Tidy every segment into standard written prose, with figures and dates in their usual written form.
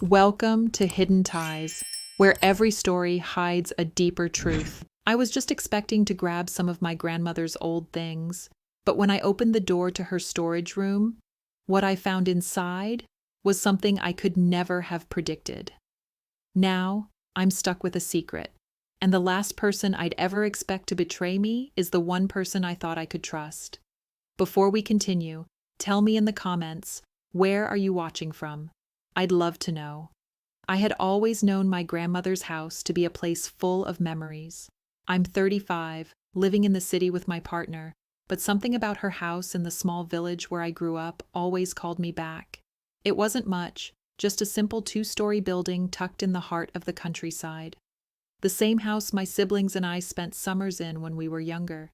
Welcome to Hidden Ties, where every story hides a deeper truth. I was just expecting to grab some of my grandmother's old things, but when I opened the door to her storage room, what I found inside was something I could never have predicted. Now, I'm stuck with a secret, and the last person I'd ever expect to betray me is the one person I thought I could trust. Before we continue, tell me in the comments, where are you watching from? I'd love to know. I had always known my grandmother's house to be a place full of memories. I'm 35, living in the city with my partner, but something about her house in the small village where I grew up always called me back. It wasn't much, just a simple two-story building tucked in the heart of the countryside. The same house my siblings and I spent summers in when we were younger.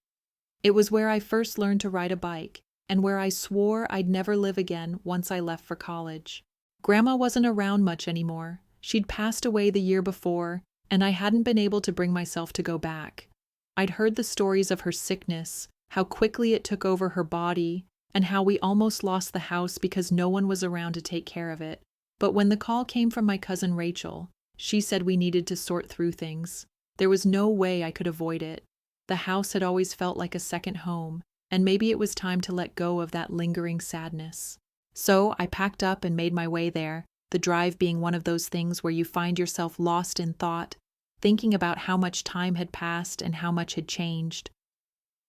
It was where I first learned to ride a bike, and where I swore I'd never live again once I left for college. Grandma wasn't around much anymore. She'd passed away the year before, and I hadn't been able to bring myself to go back. I'd heard the stories of her sickness, how quickly it took over her body, and how we almost lost the house because no one was around to take care of it. But when the call came from my cousin Rachel, she said we needed to sort through things. There was no way I could avoid it. The house had always felt like a second home, and maybe it was time to let go of that lingering sadness. So I packed up and made my way there, the drive being one of those things where you find yourself lost in thought, thinking about how much time had passed and how much had changed.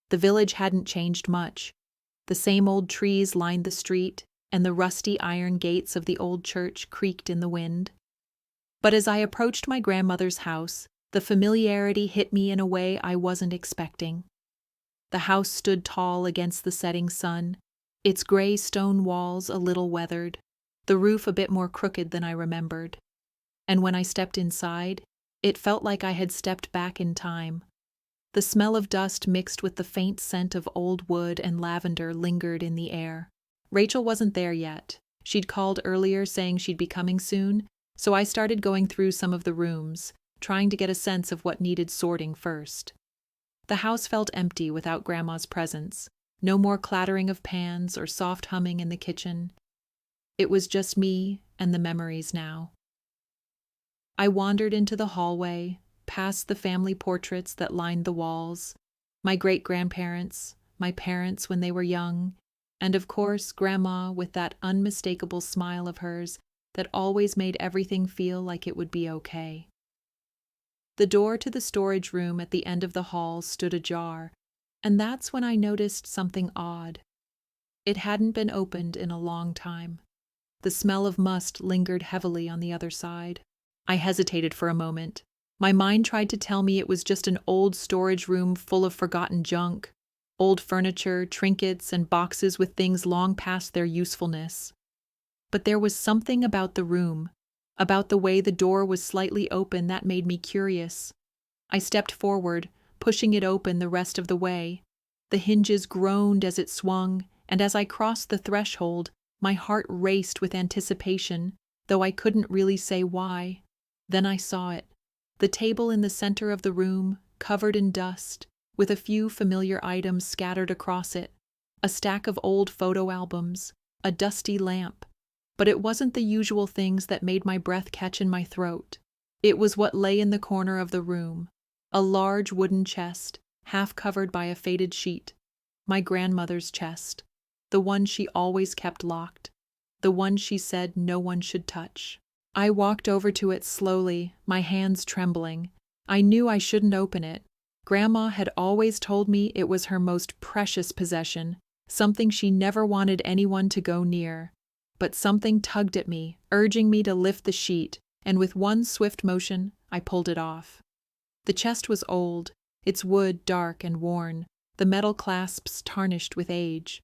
The village hadn't changed much. The same old trees lined the street, and the rusty iron gates of the old church creaked in the wind. But as I approached my grandmother's house, the familiarity hit me in a way I wasn't expecting. The house stood tall against the setting sun, its gray stone walls a little weathered, the roof a bit more crooked than I remembered. And when I stepped inside, it felt like I had stepped back in time. The smell of dust mixed with the faint scent of old wood and lavender lingered in the air. Rachel wasn't there yet. She'd called earlier saying she'd be coming soon, so I started going through some of the rooms, trying to get a sense of what needed sorting first. The house felt empty without Grandma's presence. No more clattering of pans or soft humming in the kitchen. It was just me and the memories now. I wandered into the hallway, past the family portraits that lined the walls, my great-grandparents, my parents when they were young, and of course Grandma with that unmistakable smile of hers that always made everything feel like it would be okay. The door to the storage room at the end of the hall stood ajar, and that's when I noticed something odd. It hadn't been opened in a long time. The smell of must lingered heavily on the other side. I hesitated for a moment. My mind tried to tell me it was just an old storage room full of forgotten junk, old furniture, trinkets, and boxes with things long past their usefulness. But there was something about the room, about the way the door was slightly open that made me curious. I stepped forward, pushing it open the rest of the way. The hinges groaned as it swung, and as I crossed the threshold, my heart raced with anticipation, though I couldn't really say why. Then I saw it. The table in the center of the room, covered in dust, with a few familiar items scattered across it. A stack of old photo albums, a dusty lamp. But it wasn't the usual things that made my breath catch in my throat. It was what lay in the corner of the room. A large wooden chest, half covered by a faded sheet. My grandmother's chest. The one she always kept locked. The one she said no one should touch. I walked over to it slowly, my hands trembling. I knew I shouldn't open it. Grandma had always told me it was her most precious possession, something she never wanted anyone to go near. But something tugged at me, urging me to lift the sheet, and with one swift motion, I pulled it off. The chest was old, its wood dark and worn, the metal clasps tarnished with age.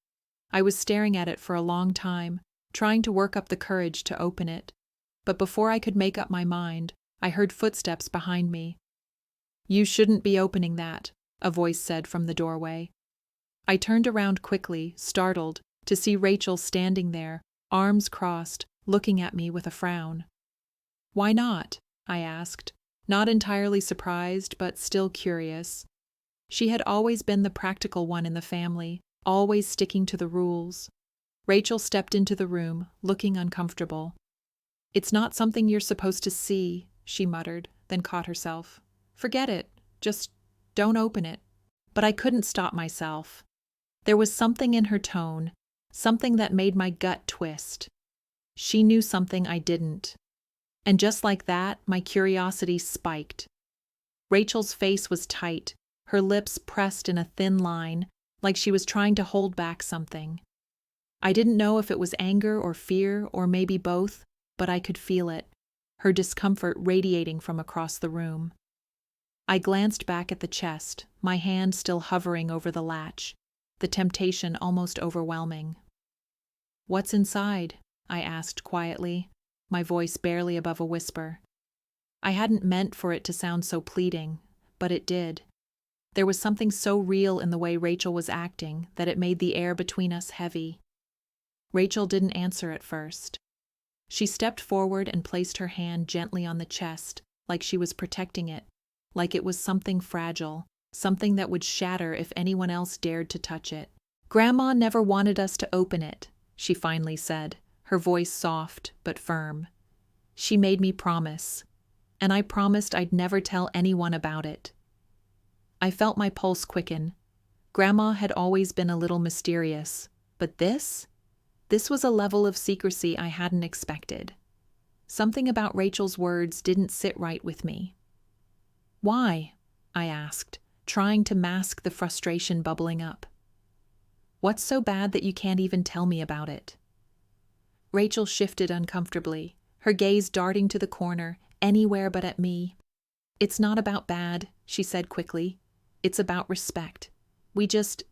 I was staring at it for a long time, trying to work up the courage to open it. But before I could make up my mind, I heard footsteps behind me. "You shouldn't be opening that," a voice said from the doorway. I turned around quickly, startled, to see Rachel standing there, arms crossed, looking at me with a frown. "Why not?" I asked, not entirely surprised, but still curious. She had always been the practical one in the family, always sticking to the rules. Rachel stepped into the room, looking uncomfortable. "It's not something you're supposed to see," she muttered, then caught herself. "Forget it. Just don't open it." But I couldn't stop myself. There was something in her tone, something that made my gut twist. She knew something I didn't. And just like that, my curiosity spiked. Rachel's face was tight, her lips pressed in a thin line, like she was trying to hold back something. I didn't know if it was anger or fear or maybe both, but I could feel it, her discomfort radiating from across the room. I glanced back at the chest, my hand still hovering over the latch, the temptation almost overwhelming. "What's inside?" I asked quietly, my voice barely above a whisper. I hadn't meant for it to sound so pleading, but it did. There was something so real in the way Rachel was acting that it made the air between us heavy. Rachel didn't answer at first. She stepped forward and placed her hand gently on the chest, like she was protecting it, like it was something fragile, something that would shatter if anyone else dared to touch it. "Grandma never wanted us to open it," she finally said, her voice soft but firm. "She made me promise, and I promised I'd never tell anyone about it." I felt my pulse quicken. Grandma had always been a little mysterious, but this was a level of secrecy I hadn't expected. Something about Rachel's words didn't sit right with me. "Why?" I asked, trying to mask the frustration bubbling up. "What's so bad that you can't even tell me about it?" Rachel shifted uncomfortably, her gaze darting to the corner, anywhere but at me. "It's not about bad," she said quickly. "It's about respect. We just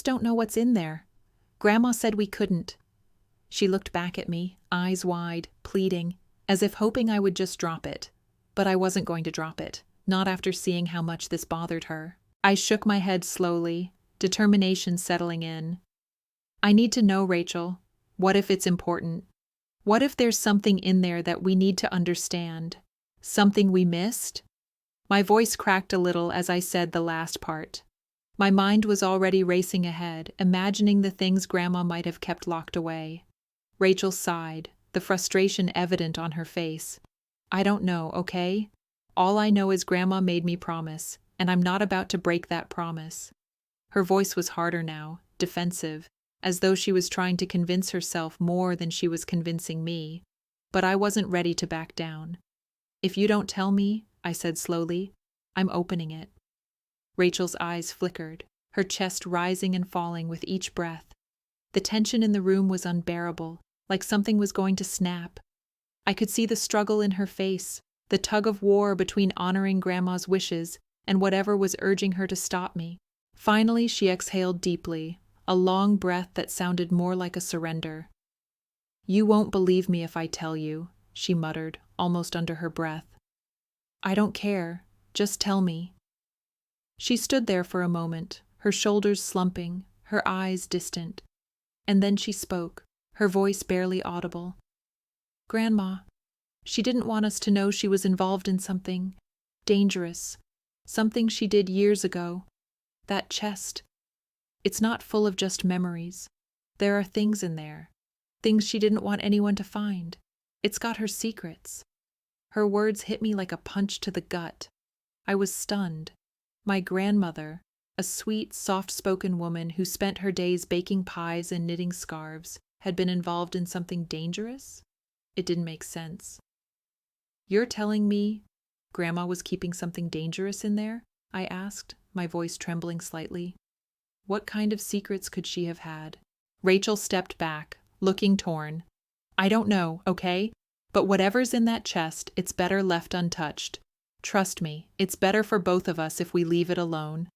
don't know what's in there. Grandma said we couldn't." She looked back at me, eyes wide, pleading, as if hoping I would just drop it. But I wasn't going to drop it, not after seeing how much this bothered her. I shook my head slowly, determination settling in. "I need to know, Rachel. What if it's important? What if there's something in there that we need to understand? Something we missed?" My voice cracked a little as I said the last part. My mind was already racing ahead, imagining the things Grandma might have kept locked away. Rachel sighed, the frustration evident on her face. "I don't know, okay? All I know is Grandma made me promise, and I'm not about to break that promise." Her voice was harder now, defensive, as though she was trying to convince herself more than she was convincing me. But I wasn't ready to back down. "If you don't tell me," I said slowly, "I'm opening it." Rachel's eyes flickered, her chest rising and falling with each breath. The tension in the room was unbearable, like something was going to snap. I could see the struggle in her face, the tug of war between honoring Grandma's wishes and whatever was urging her to stop me. Finally, she exhaled deeply, a long breath that sounded more like a surrender. "You won't believe me if I tell you," she muttered, almost under her breath. "I don't care. Just tell me." She stood there for a moment, her shoulders slumping, her eyes distant. And then she spoke, her voice barely audible. "Grandma, she didn't want us to know she was involved in something dangerous, something she did years ago. That chest. It's not full of just memories. There are things in there, things she didn't want anyone to find. It's got her secrets." Her words hit me like a punch to the gut. I was stunned. My grandmother, a sweet, soft-spoken woman who spent her days baking pies and knitting scarves, had been involved in something dangerous? It didn't make sense. "You're telling me Grandma was keeping something dangerous in there?" I asked, my voice trembling slightly. What kind of secrets could she have had? Rachel stepped back, looking torn. "I don't know, okay? But whatever's in that chest, it's better left untouched. Trust me, it's better for both of us if we leave it alone."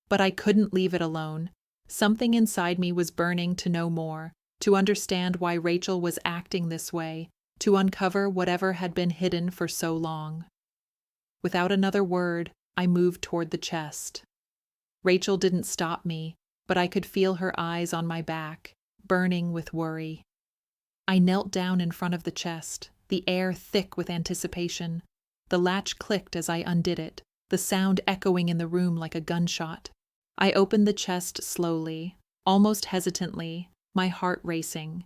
But I couldn't leave it alone. Something inside me was burning to know more, to understand why Rachel was acting this way, to uncover whatever had been hidden for so long. Without another word, I moved toward the chest. Rachel didn't stop me, but I could feel her eyes on my back, burning with worry. I knelt down in front of the chest, the air thick with anticipation. The latch clicked as I undid it, the sound echoing in the room like a gunshot. I opened the chest slowly, almost hesitantly, my heart racing.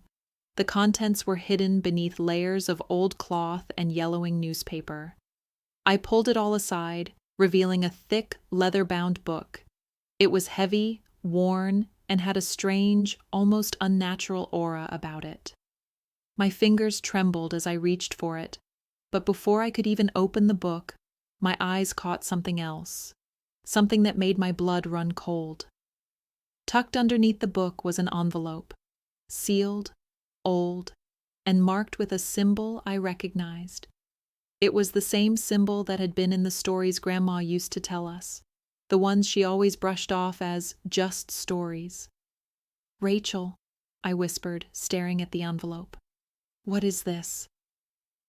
The contents were hidden beneath layers of old cloth and yellowing newspaper. I pulled it all aside, revealing a thick, leather-bound book. It was heavy, worn, and had a strange, almost unnatural aura about it. My fingers trembled as I reached for it, but before I could even open the book, my eyes caught something else, something that made my blood run cold. Tucked underneath the book was an envelope, sealed, old, and marked with a symbol I recognized. It was the same symbol that had been in the stories Grandma used to tell us, the ones she always brushed off as just stories. "Rachel," I whispered, staring at the envelope. "What is this?"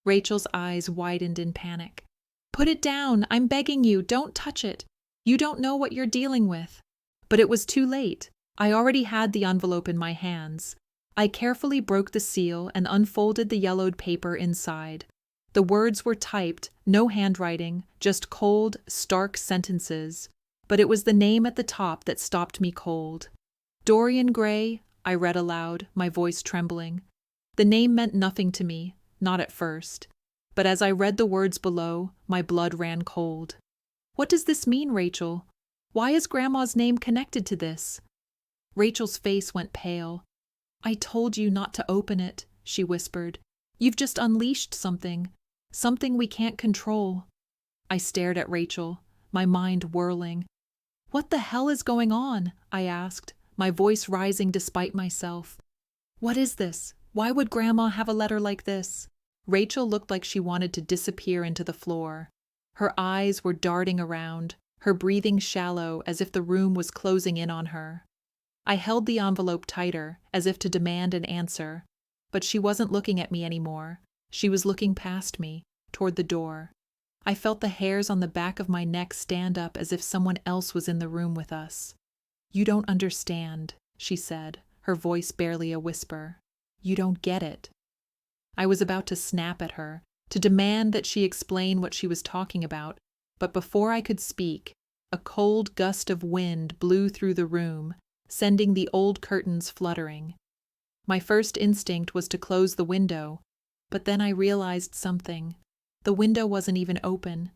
Rachel's eyes widened in panic. "Put it down! I'm begging you, don't touch it! You don't know what you're dealing with." But it was too late. I already had the envelope in my hands. I carefully broke the seal and unfolded the yellowed paper inside. The words were typed, no handwriting, just cold, stark sentences. But it was the name at the top that stopped me cold. "Dorian Gray," I read aloud, my voice trembling. The name meant nothing to me, not at first. But as I read the words below, my blood ran cold. "What does this mean, Rachel? Why is Grandma's name connected to this?" Rachel's face went pale. "I told you not to open it," she whispered. "You've just unleashed something we can't control." I stared at Rachel, my mind whirling. "What the hell is going on?" I asked, my voice rising despite myself. "What is this? Why would Grandma have a letter like this?" Rachel looked like she wanted to disappear into the floor. Her eyes were darting around, her breathing shallow as if the room was closing in on her. I held the envelope tighter, as if to demand an answer, but she wasn't looking at me anymore. She was looking past me, toward the door. I felt the hairs on the back of my neck stand up as if someone else was in the room with us. "You don't understand," she said, her voice barely a whisper. "You don't get it." I was about to snap at her, to demand that she explain what she was talking about, but before I could speak, a cold gust of wind blew through the room, sending the old curtains fluttering. My first instinct was to close the window, but then I realized something. The window wasn't even open.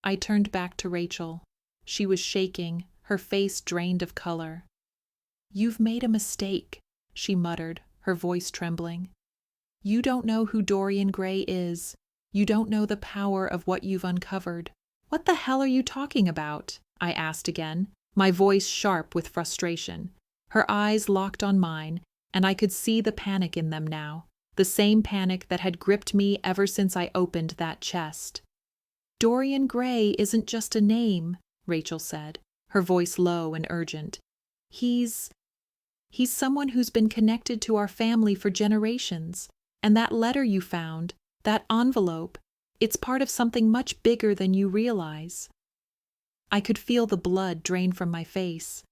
I turned back to Rachel. She was shaking, her face drained of color. "You've made a mistake," she muttered, her voice trembling. "You don't know who Dorian Gray is. You don't know the power of what you've uncovered." "What the hell are you talking about?" I asked again, my voice sharp with frustration. Her eyes locked on mine, and I could see the panic in them now, the same panic that had gripped me ever since I opened that chest. "Dorian Gray isn't just a name," Rachel said, her voice low and urgent. He's someone who's been connected to our family for generations. And that letter you found, that envelope, it's part of something much bigger than you realize." I could feel the blood drain from my face.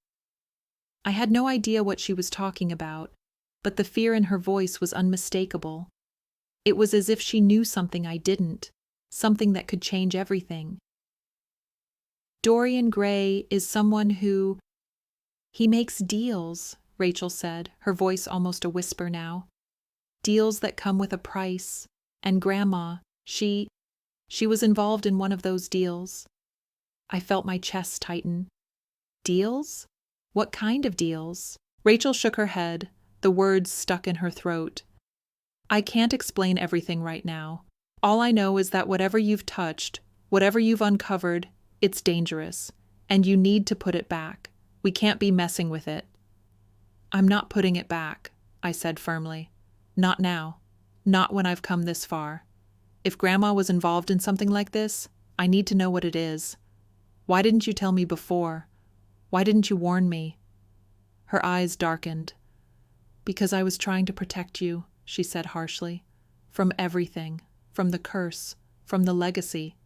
I had no idea what she was talking about, but the fear in her voice was unmistakable. It was as if she knew something I didn't, something that could change everything. "Dorian Gray is someone who... he makes deals," Rachel said, her voice almost a whisper now. "Deals that come with a price. And Grandma, she was involved in one of those deals." I felt my chest tighten. "Deals? What kind of deals?" Rachel shook her head, the words stuck in her throat. "I can't explain everything right now. All I know is that whatever you've touched, whatever you've uncovered, it's dangerous, and you need to put it back. We can't be messing with it." "I'm not putting it back," I said firmly. "Not now. Not when I've come this far. If Grandma was involved in something like this, I need to know what it is. Why didn't you tell me before? Why didn't you warn me?" Her eyes darkened. "Because I was trying to protect you," she said harshly. "From everything. From the curse. From the legacy."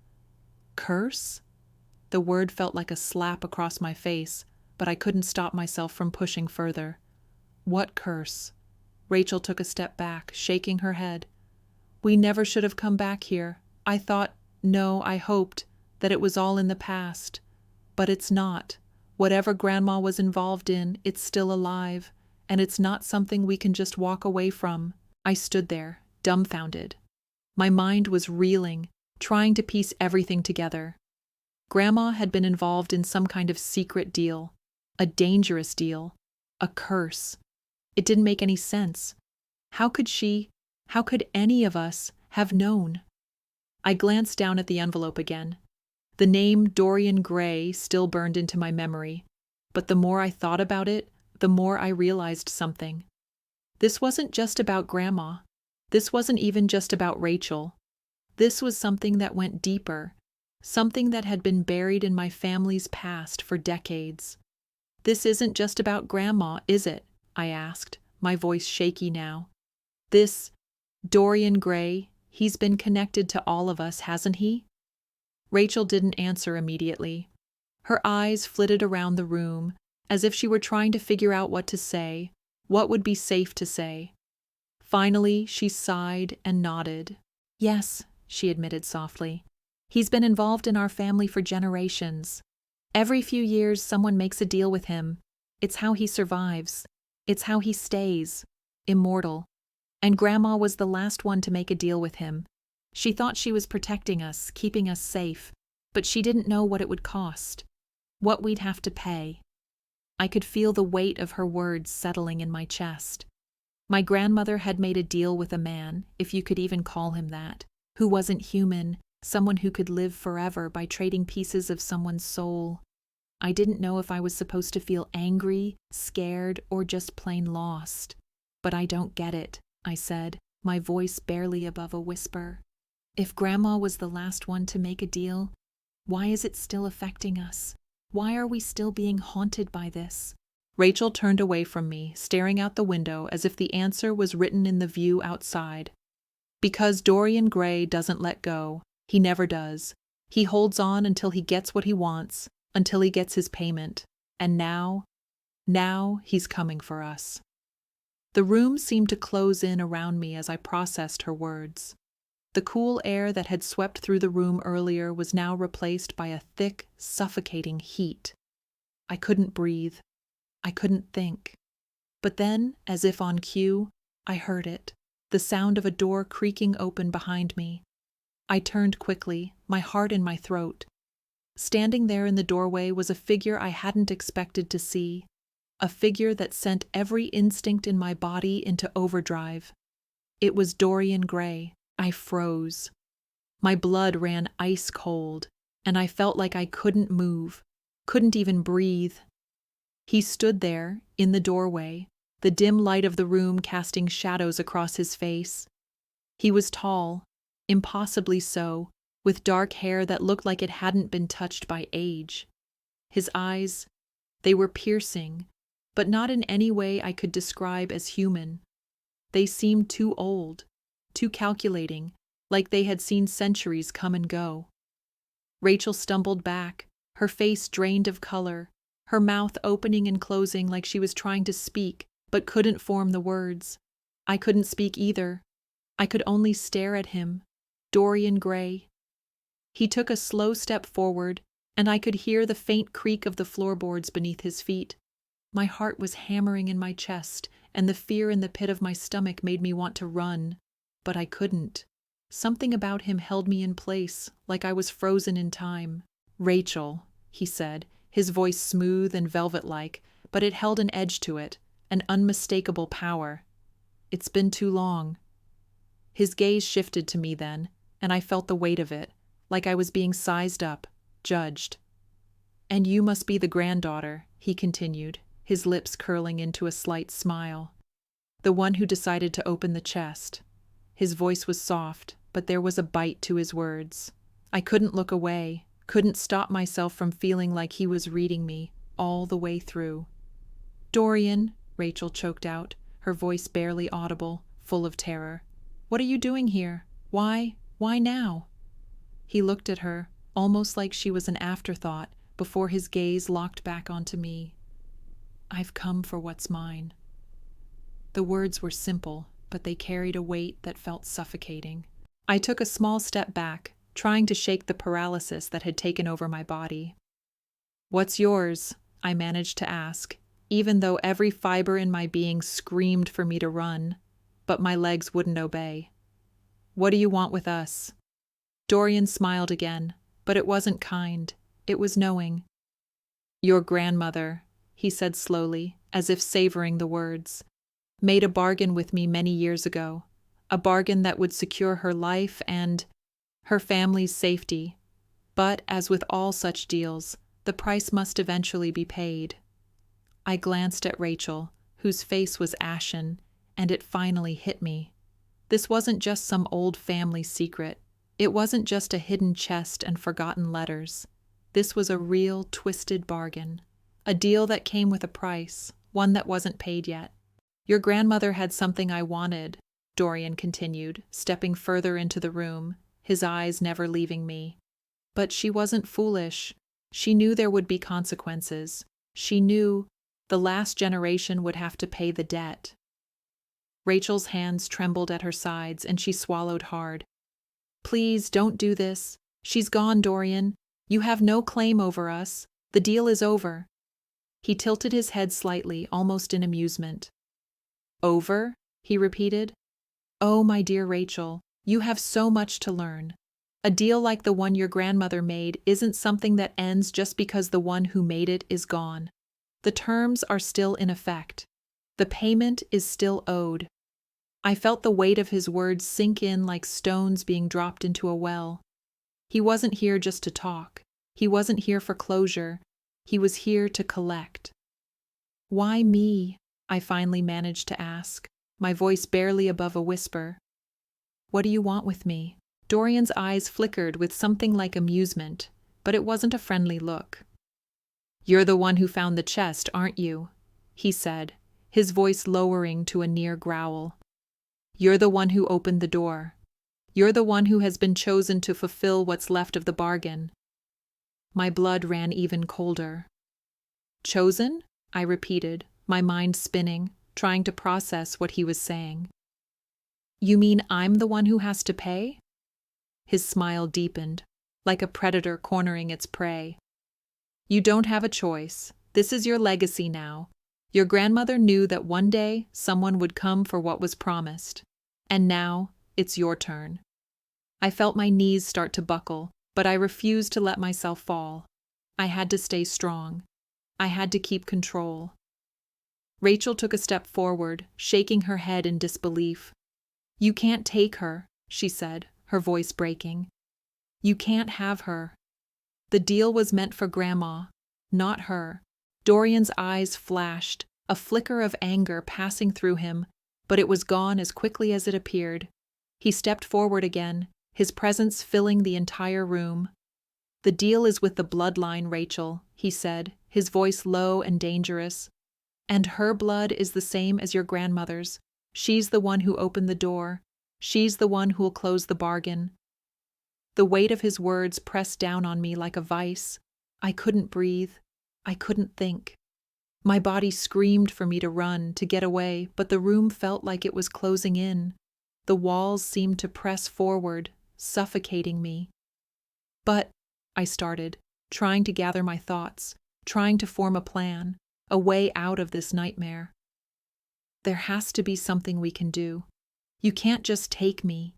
"Curse?" The word felt like a slap across my face, but I couldn't stop myself from pushing further. "What curse?" Rachel took a step back, shaking her head. "We never should have come back here. I thought, no, I hoped, that it was all in the past. But it's not. Whatever Grandma was involved in, it's still alive, and it's not something we can just walk away from." I stood there, dumbfounded. My mind was reeling, trying to piece everything together. Grandma had been involved in some kind of secret deal, a dangerous deal, a curse. It didn't make any sense. How could any of us have known? I glanced down at the envelope again. The name Dorian Gray still burned into my memory, but the more I thought about it, the more I realized something. This wasn't just about Grandma. This wasn't even just about Rachel. This was something that went deeper, something that had been buried in my family's past for decades. This isn't just about Grandma, is it? I asked, my voice shaky now. This Dorian Gray, he's been connected to all of us, hasn't he? Rachel didn't answer immediately. Her eyes flitted around the room, as if she were trying to figure out what to say, what would be safe to say. Finally, she sighed and nodded. Yes, she admitted softly. He's been involved in our family for generations. Every few years, someone makes a deal with him. It's how he survives. It's how he stays. Immortal. And Grandma was the last one to make a deal with him. She thought she was protecting us, keeping us safe, but she didn't know what it would cost, what we'd have to pay. I could feel the weight of her words settling in my chest. My grandmother had made a deal with a man, if you could even call him that, who wasn't human, someone who could live forever by trading pieces of someone's soul. I didn't know if I was supposed to feel angry, scared, or just plain lost. But I don't get it, I said, my voice barely above a whisper. If Grandma was the last one to make a deal, why is it still affecting us? Why are we still being haunted by this? Rachel turned away from me, staring out the window as if the answer was written in the view outside. Because Dorian Gray doesn't let go. He never does. He holds on until he gets what he wants, until he gets his payment. And now he's coming for us. The room seemed to close in around me as I processed her words. The cool air that had swept through the room earlier was now replaced by a thick, suffocating heat. I couldn't breathe. I couldn't think. But then, as if on cue, I heard it, the sound of a door creaking open behind me. I turned quickly, my heart in my throat. Standing there in the doorway was a figure I hadn't expected to see, a figure that sent every instinct in my body into overdrive. It was Dorian Gray. I froze. My blood ran ice cold, and I felt like I couldn't move, couldn't even breathe. He stood there, in the doorway, the dim light of the room casting shadows across his face. He was tall, impossibly so, with dark hair that looked like it hadn't been touched by age. His eyes, they were piercing, but not in any way I could describe as human. They seemed too old, too calculating, like they had seen centuries come and go. Rachel stumbled back, her face drained of color, her mouth opening and closing like she was trying to speak, but couldn't form the words. I couldn't speak either. I could only stare at him, Dorian Gray. He took a slow step forward, and I could hear the faint creak of the floorboards beneath his feet. My heart was hammering in my chest, and the fear in the pit of my stomach made me want to run. But I couldn't. Something about him held me in place, like I was frozen in time. Rachel, he said, his voice smooth and velvet-like, but it held an edge to it, an unmistakable power. It's been too long. His gaze shifted to me then, and I felt the weight of it, like I was being sized up, judged. And you must be the granddaughter, he continued, his lips curling into a slight smile. The one who decided to open the chest. His voice was soft, but there was a bite to his words. I couldn't look away, couldn't stop myself from feeling like he was reading me, all the way through. Dorian, Rachel choked out, her voice barely audible, full of terror. What are you doing here? Why now? He looked at her, almost like she was an afterthought, before his gaze locked back onto me. I've come for what's mine. The words were simple, but they carried a weight that felt suffocating. I took a small step back, trying to shake the paralysis that had taken over my body. What's yours? I managed to ask, even though every fiber in my being screamed for me to run. but my legs wouldn't obey. "What do you want with us?" Dorian smiled again, but it wasn't kind. It was knowing. "Your grandmother," he said slowly, as if savoring the words, "made a bargain with me many years ago, a bargain that would secure her life and her family's safety. But, as with all such deals, the price must eventually be paid." I glanced at Rachel, whose face was ashen, and it finally hit me. This wasn't just some old family secret. It wasn't just a hidden chest and forgotten letters. This was a real, twisted bargain. A deal that came with a price, one that wasn't paid yet. "Your grandmother had something I wanted," Dorian continued, stepping further into the room, his eyes never leaving me. "But she wasn't foolish. She knew there would be consequences. She knew the last generation would have to pay the debt." Rachel's hands trembled at her sides, and she swallowed hard. "Please, don't do this. She's gone, Dorian. You have no claim over us. The deal is over." He tilted his head slightly, almost in amusement. "Over?" he repeated. "Oh, my dear Rachel, you have so much to learn. A deal like the one your grandmother made isn't something that ends just because the one who made it is gone. The terms are still in effect. The payment is still owed." I felt the weight of his words sink in like stones being dropped into a well. He wasn't here just to talk. He wasn't here for closure. He was here to collect. "Why me?" I finally managed to ask, my voice barely above a whisper. "What do you want with me?" Dorian's eyes flickered with something like amusement, but it wasn't a friendly look. "You're the one who found the chest, aren't you?" he said, his voice lowering to a near growl. "You're the one who opened the door. You're the one who has been chosen to fulfill what's left of the bargain." My blood ran even colder. "Chosen?" I repeated, my mind spinning, trying to process what he was saying. "You mean I'm the one who has to pay?" His smile deepened, like a predator cornering its prey. "You don't have a choice. This is your legacy now. Your grandmother knew that one day someone would come for what was promised. And now, it's your turn." I felt my knees start to buckle, but I refused to let myself fall. I had to stay strong. I had to keep control. Rachel took a step forward, shaking her head in disbelief. "You can't take her," she said, her voice breaking. "You can't have her. The deal was meant for Grandma, not her." Dorian's eyes flashed, a flicker of anger passing through him, but it was gone as quickly as it appeared. He stepped forward again, his presence filling the entire room. "The deal is with the bloodline, Rachel," he said, his voice low and dangerous. "And her blood is the same as your grandmother's. She's the one who opened the door. She's the one who'll close the bargain." The weight of his words pressed down on me like a vice. I couldn't breathe. I couldn't think. My body screamed for me to run, to get away, but the room felt like it was closing in. The walls seemed to press forward, suffocating me. "But," I started, trying to gather my thoughts, trying to form a plan, a way out of this nightmare. "There has to be something we can do. You can't just take me.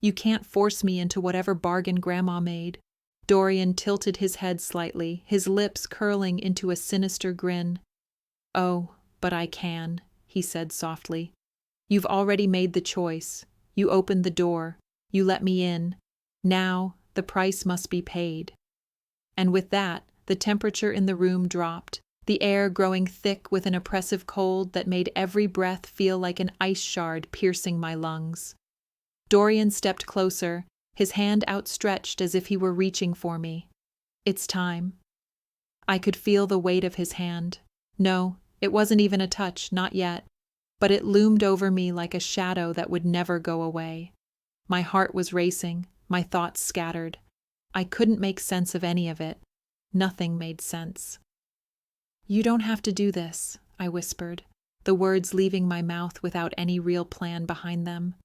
You can't force me into whatever bargain Grandma made." Dorian tilted his head slightly, his lips curling into a sinister grin. "Oh, but I can," he said softly. "You've already made the choice. You opened the door. You let me in. Now, the price must be paid." And with that, the temperature in the room dropped, the air growing thick with an oppressive cold that made every breath feel like an ice shard piercing my lungs. Dorian stepped closer, his hand outstretched as if he were reaching for me. "It's time." I could feel the weight of his hand. No, it wasn't even a touch, not yet. But it loomed over me like a shadow that would never go away. My heart was racing, my thoughts scattered. I couldn't make sense of any of it. Nothing made sense. "You don't have to do this," I whispered, the words leaving my mouth without any real plan behind them.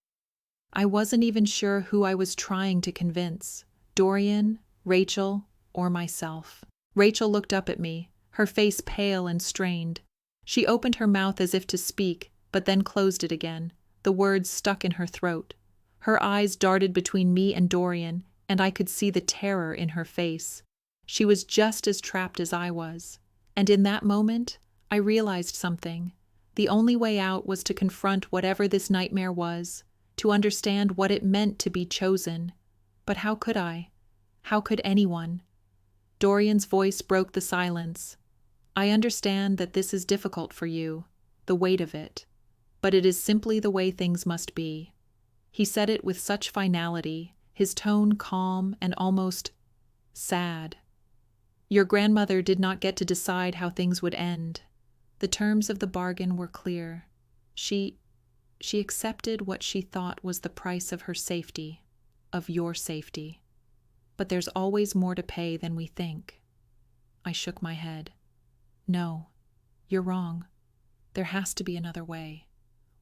I wasn't even sure who I was trying to convince, Dorian, Rachel, or myself. Rachel looked up at me, her face pale and strained. She opened her mouth as if to speak, but then closed it again, The words stuck in her throat. Her eyes darted between me and Dorian, and I could see the terror in her face. She was just as trapped as I was. And in that moment, I realized something. The only way out was to confront whatever this nightmare was, to understand what it meant to be chosen. But how could I? How could anyone? Dorian's voice broke the silence. I understand that this is difficult for you, the weight of it, but it is simply the way things must be. He said it with such finality, his tone calm and almost sad. Your grandmother did not get to decide how things would end. The terms of the bargain were clear. She accepted what she thought was the price of her safety, of your safety. But there's always more to pay than we think. I shook my head. No, you're wrong. There has to be another way.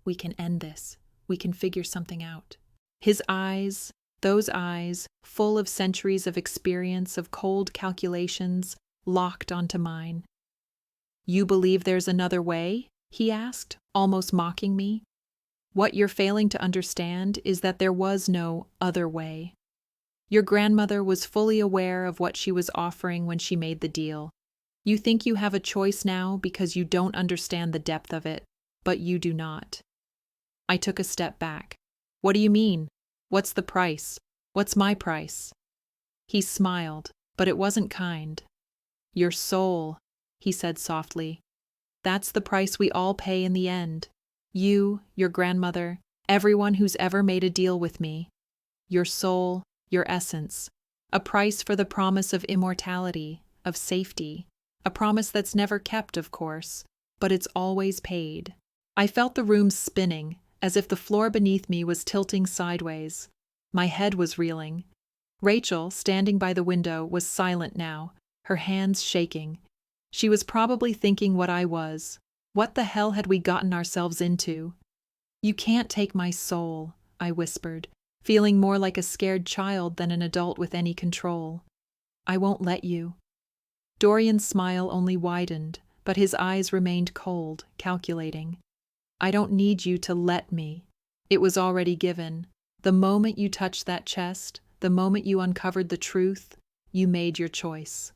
We can end this. We can figure something out. His eyes, those eyes, full of centuries of experience, of cold calculations, locked onto mine. You believe there's another way? He asked, almost mocking me. What you're failing to understand is that there was no other way. Your grandmother was fully aware of what she was offering when she made the deal. You think you have a choice now because you don't understand the depth of it, but you do not. I took a step back. What do you mean? What's the price? What's my price? He smiled, but it wasn't kind. Your soul, he said softly. That's the price we all pay in the end. You, your grandmother, everyone who's ever made a deal with me. Your soul, your essence. A price for the promise of immortality, of safety. A promise that's never kept, of course, but it's always paid. I felt the room spinning, as if the floor beneath me was tilting sideways. My head was reeling. Rachel, standing by the window, was silent now, her hands shaking. She was probably thinking what I was. What the hell had we gotten ourselves into? You can't take my soul, I whispered, feeling more like a scared child than an adult with any control. I won't let you. Dorian's smile only widened, but his eyes remained cold, calculating. I don't need you to let me. It was already given. The moment you touched that chest, the moment you uncovered the truth, you made your choice.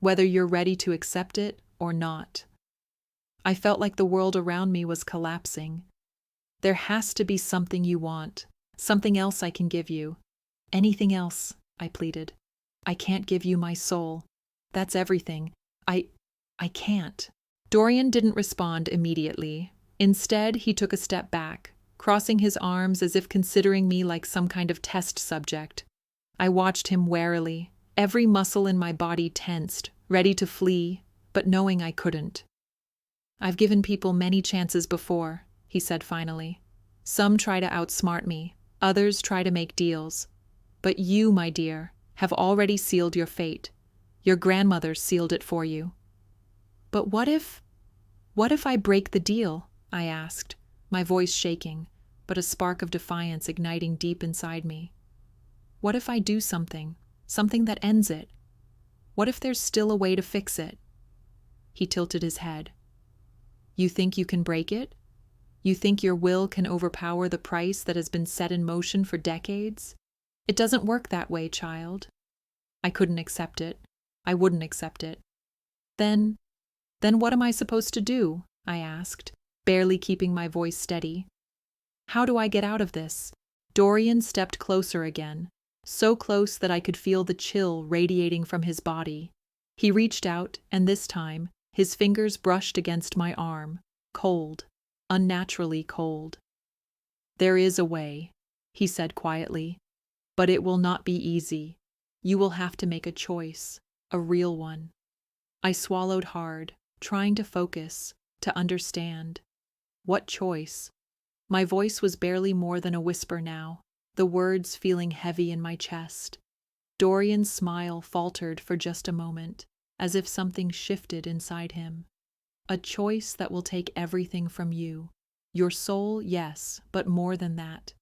Whether you're ready to accept it or not. I felt like the world around me was collapsing. There has to be something you want, something else I can give you. Anything else, I pleaded. I can't give you my soul. That's everything. I can't. Dorian didn't respond immediately. Instead, he took a step back, crossing his arms as if considering me like some kind of test subject. I watched him warily, every muscle in my body tensed, ready to flee, but knowing I couldn't. I've given people many chances before, he said finally. Some try to outsmart me, others try to make deals. But you, my dear, have already sealed your fate. Your grandmother sealed it for you. But what if I break the deal? I asked, my voice shaking, but a spark of defiance igniting deep inside me. What if I do something that ends it? What if there's still a way to fix it? He tilted his head. You think you can break it? You think your will can overpower the price that has been set in motion for decades? It doesn't work that way, child. I couldn't accept it. I wouldn't accept it. Then what am I supposed to do? I asked, barely keeping my voice steady. How do I get out of this? Dorian stepped closer again, so close that I could feel the chill radiating from his body. He reached out, and this time, his fingers brushed against my arm, cold, unnaturally cold. There is a way, he said quietly, but it will not be easy. You will have to make a choice, a real one. I swallowed hard, trying to focus, to understand. What choice? My voice was barely more than a whisper now, the words feeling heavy in my chest. Dorian's smile faltered for just a moment, as if something shifted inside him. A choice that will take everything from you. Your soul, yes, but more than that.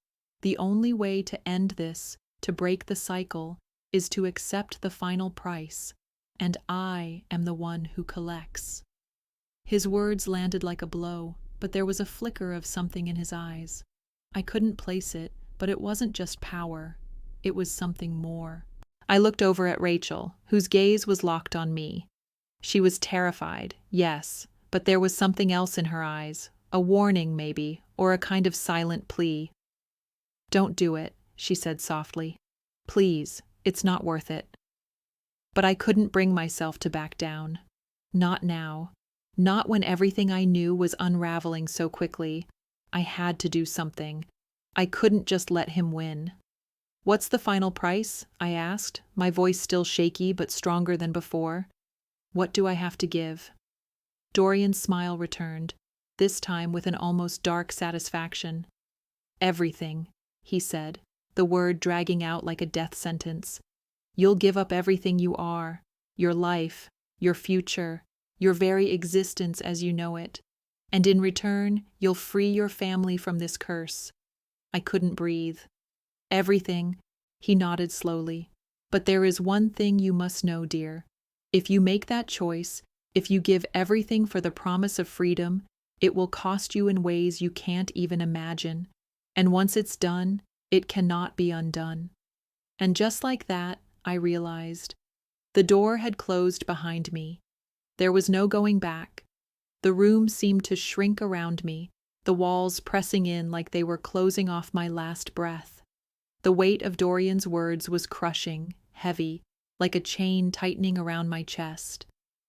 The only way to end this, to break the cycle, is to accept the final price, and I am the one who collects. His words landed like a blow, but there was a flicker of something in his eyes. I couldn't place it, but it wasn't just power. It was something more. I looked over at Rachel, whose gaze was locked on me. She was terrified, yes, but there was something else in her eyes, a warning maybe, or a kind of silent plea. "Don't do it," she said softly. "Please, it's not worth it." But I couldn't bring myself to back down. Not now. Not when everything I knew was unraveling so quickly. I had to do something. I couldn't just let him win. "What's the final price?" I asked, my voice still shaky but stronger than before. "What do I have to give?" Dorian's smile returned, this time with an almost dark satisfaction. "Everything," he said, the word dragging out like a death sentence. "You'll give up everything you are, your life, your future, your very existence as you know it, and in return, you'll free your family from this curse." I couldn't breathe. "Everything," he nodded slowly. "But there is one thing you must know, dear. If you make that choice, if you give everything for the promise of freedom, it will cost you in ways you can't even imagine. And once it's done, it cannot be undone." And just like that, I realized. The door had closed behind me. There was no going back. The room seemed to shrink around me, the walls pressing in like they were closing off my last breath. The weight of Dorian's words was crushing, heavy, like a chain tightening around my chest.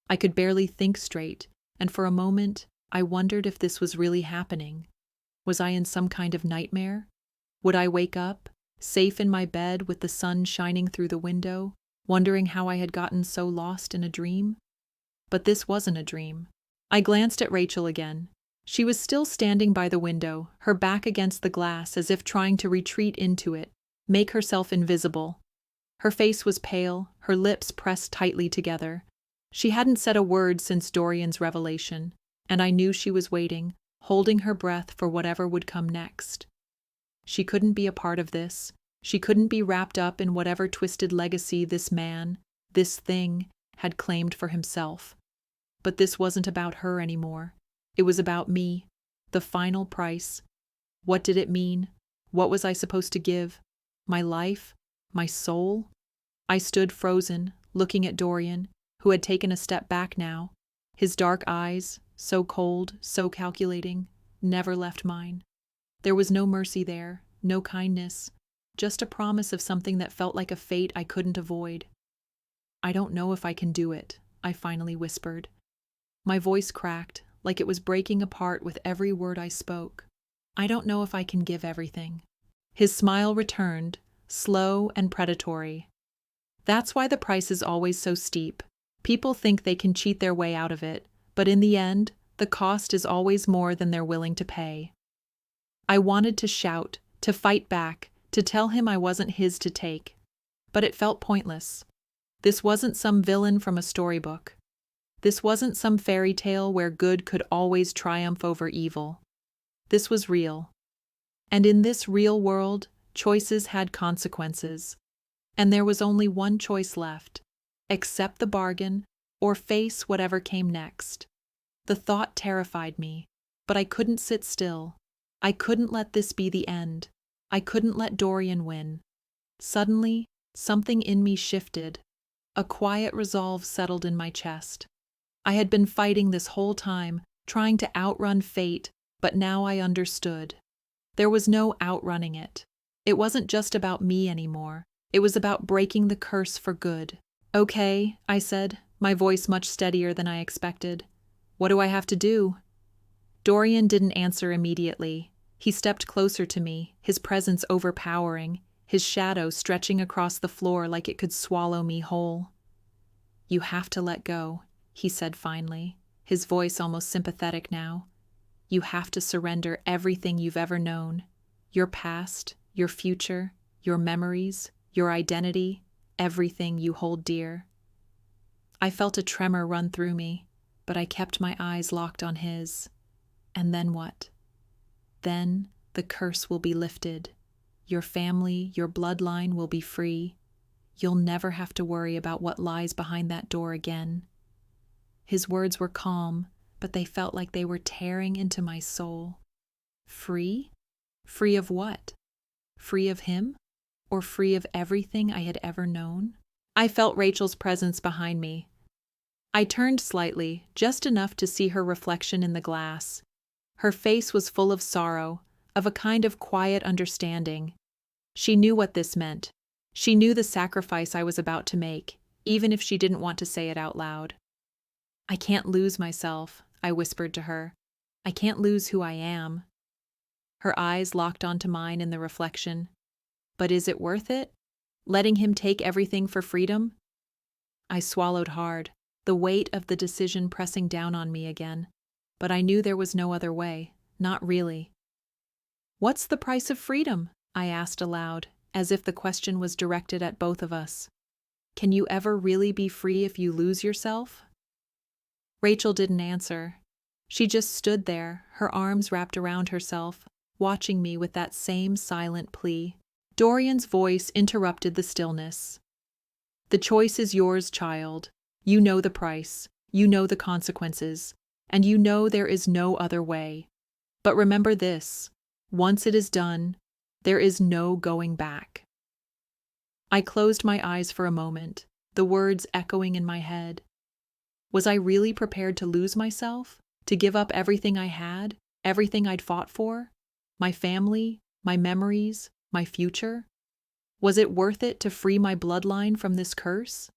I could barely think straight, and for a moment, I wondered if this was really happening. Was I in some kind of nightmare? Would I wake up, safe in my bed with the sun shining through the window, wondering how I had gotten so lost in a dream? But this wasn't a dream. I glanced at Rachel again. She was still standing by the window, her back against the glass as if trying to retreat into it, make herself invisible. Her face was pale, her lips pressed tightly together. She hadn't said a word since Dorian's revelation, and I knew she was waiting, holding her breath for whatever would come next. She couldn't be a part of this. She couldn't be wrapped up in whatever twisted legacy this man, this thing, had claimed for himself. But this wasn't about her anymore. It was about me, the final price. What did it mean? What was I supposed to give? My life? My soul? I stood frozen, looking at Dorian, who had taken a step back now. His dark eyes, so cold, so calculating, never left mine. There was no mercy there, no kindness, just a promise of something that felt like a fate I couldn't avoid. "I don't know if I can do it," I finally whispered. My voice cracked, like it was breaking apart with every word I spoke. "I don't know if I can give everything." His smile returned, slow and predatory. "That's why the price is always so steep. People think they can cheat their way out of it, but in the end, the cost is always more than they're willing to pay." I wanted to shout, to fight back, to tell him I wasn't his to take. But it felt pointless. This wasn't some villain from a storybook. This wasn't some fairy tale where good could always triumph over evil. This was real. And in this real world, choices had consequences. And there was only one choice left: accept the bargain or face whatever came next. The thought terrified me, but I couldn't sit still. I couldn't let this be the end. I couldn't let Dorian win. Suddenly, something in me shifted. A quiet resolve settled in my chest. I had been fighting this whole time, trying to outrun fate, but now I understood. There was no outrunning it. It wasn't just about me anymore. It was about breaking the curse for good. "Okay," I said, my voice much steadier than I expected. "What do I have to do?" Dorian didn't answer immediately. He stepped closer to me, his presence overpowering, his shadow stretching across the floor like it could swallow me whole. "You have to let go," he said finally, his voice almost sympathetic now. "You have to surrender everything you've ever known. Your past, your future, your memories, your identity, everything you hold dear." I felt a tremor run through me, but I kept my eyes locked on his. And then what? Then the curse will be lifted. Your family, your bloodline will be free. You'll never have to worry about what lies behind that door again. His words were calm, but they felt like they were tearing into my soul. Free? Free of what? Free of him? Or free of everything I had ever known? I felt Rachel's presence behind me. I turned slightly, just enough to see her reflection in the glass. Her face was full of sorrow, of a kind of quiet understanding. She knew what this meant. She knew the sacrifice I was about to make, even if she didn't want to say it out loud. I can't lose myself, I whispered to her. I can't lose who I am. Her eyes locked onto mine in the reflection. But is it worth it? Letting him take everything for freedom? I swallowed hard, the weight of the decision pressing down on me again. But I knew there was no other way, not really. What's the price of freedom? I asked aloud, as if the question was directed at both of us. Can you ever really be free if you lose yourself? Rachel didn't answer. She just stood there, her arms wrapped around herself, watching me with that same silent plea. Dorian's voice interrupted the stillness. The choice is yours, child. You know the price, you know the consequences, and you know there is no other way. But remember this, once it is done, there is no going back. I closed my eyes for a moment, the words echoing in my head. Was I really prepared to lose myself? To give up everything I had, everything I'd fought for? My family, my memories, my future? Was it worth it to free my bloodline from this curse?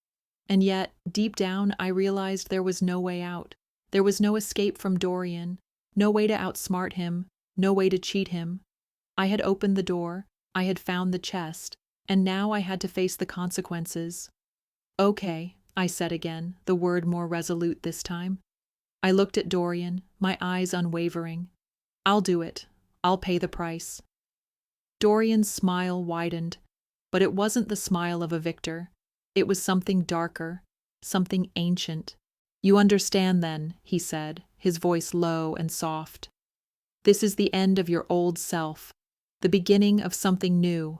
And yet, deep down, I realized there was no way out. There was no escape from Dorian, no way to outsmart him, no way to cheat him. I had opened the door, I had found the chest, and now I had to face the consequences. Okay, I said again, the word more resolute this time. I looked at Dorian, my eyes unwavering. I'll do it. I'll pay the price. Dorian's smile widened, but it wasn't the smile of a victor. It was something darker, something ancient. You understand then, he said, his voice low and soft. This is the end of your old self, the beginning of something new,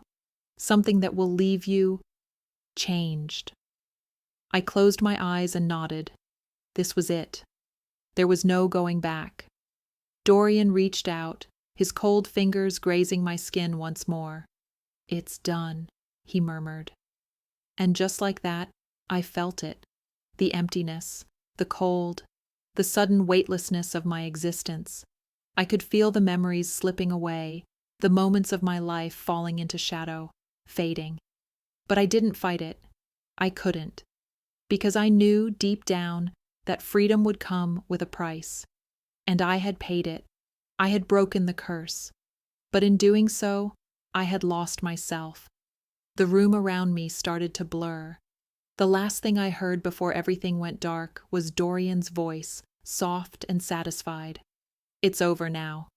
something that will leave you changed. I closed my eyes and nodded. This was it. There was no going back. Dorian reached out, his cold fingers grazing my skin once more. It's done, he murmured. And just like that, I felt it. The emptiness, the cold, the sudden weightlessness of my existence. I could feel the memories slipping away, the moments of my life falling into shadow, fading. But I didn't fight it. I couldn't. Because I knew deep down that freedom would come with a price. And I had paid it. I had broken the curse. But in doing so, I had lost myself. The room around me started to blur. The last thing I heard before everything went dark was Dorian's voice, soft and satisfied. It's over now.